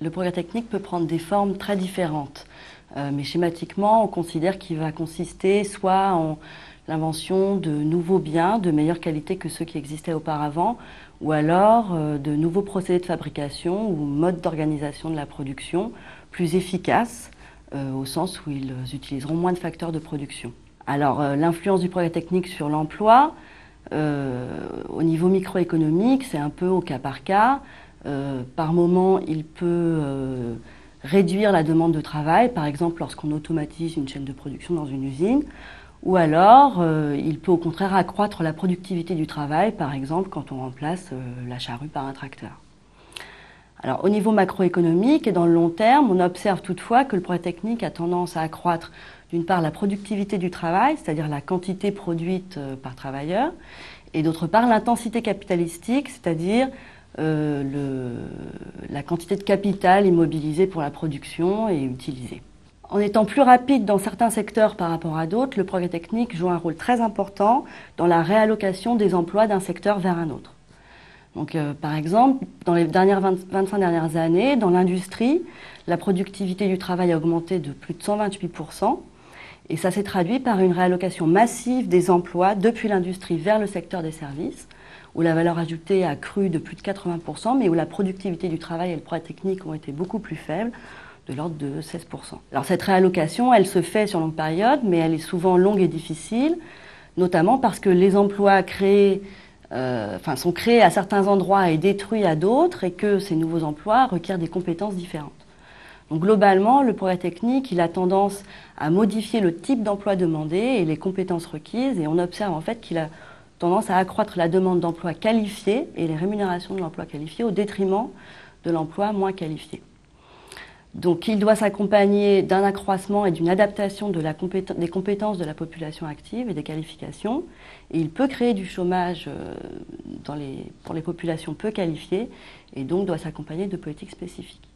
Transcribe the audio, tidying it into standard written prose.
Le progrès technique peut prendre des formes très différentes, mais schématiquement, on considère qu'il va consister soit en l'invention de nouveaux biens de meilleure qualité que ceux qui existaient auparavant, ou alors de nouveaux procédés de fabrication ou modes d'organisation de la production plus efficaces, au sens où ils utiliseront moins de facteurs de production. Alors, l'influence du progrès technique sur l'emploi, au niveau microéconomique, c'est un peu au cas par cas. Par moment, il peut réduire la demande de travail, par exemple lorsqu'on automatise une chaîne de production dans une usine, ou alors il peut au contraire accroître la productivité du travail, par exemple quand on remplace la charrue par un tracteur. Alors, au niveau macroéconomique et dans le long terme, on observe toutefois que le progrès technique a tendance à accroître d'une part la productivité du travail, c'est-à-dire la quantité produite par travailleur, et d'autre part l'intensité capitalistique, c'est-à-dire la quantité de capital immobilisé pour la production et utilisé. En étant plus rapide dans certains secteurs par rapport à d'autres, le progrès technique joue un rôle très important dans la réallocation des emplois d'un secteur vers un autre. Donc, par exemple, dans les 25 dernières années, dans l'industrie, la productivité du travail a augmenté de plus de 128%, et ça s'est traduit par une réallocation massive des emplois depuis l'industrie vers le secteur des services, où la valeur ajoutée a cru de plus de 80%, mais où la productivité du travail et le progrès technique ont été beaucoup plus faibles, de l'ordre de 16%. Alors cette réallocation, elle se fait sur longue période, mais elle est souvent longue et difficile, notamment parce que les emplois sont créés à certains endroits et détruits à d'autres, et que ces nouveaux emplois requièrent des compétences différentes. Donc globalement, le progrès technique, il a tendance à modifier le type d'emploi demandé et les compétences requises, et on observe en fait qu'il a tendance à accroître la demande d'emploi qualifié et les rémunérations de l'emploi qualifié au détriment de l'emploi moins qualifié. Donc il doit s'accompagner d'un accroissement et d'une adaptation des compétences de la population active et des qualifications. Et il peut créer du chômage pour les populations peu qualifiées et donc doit s'accompagner de politiques spécifiques.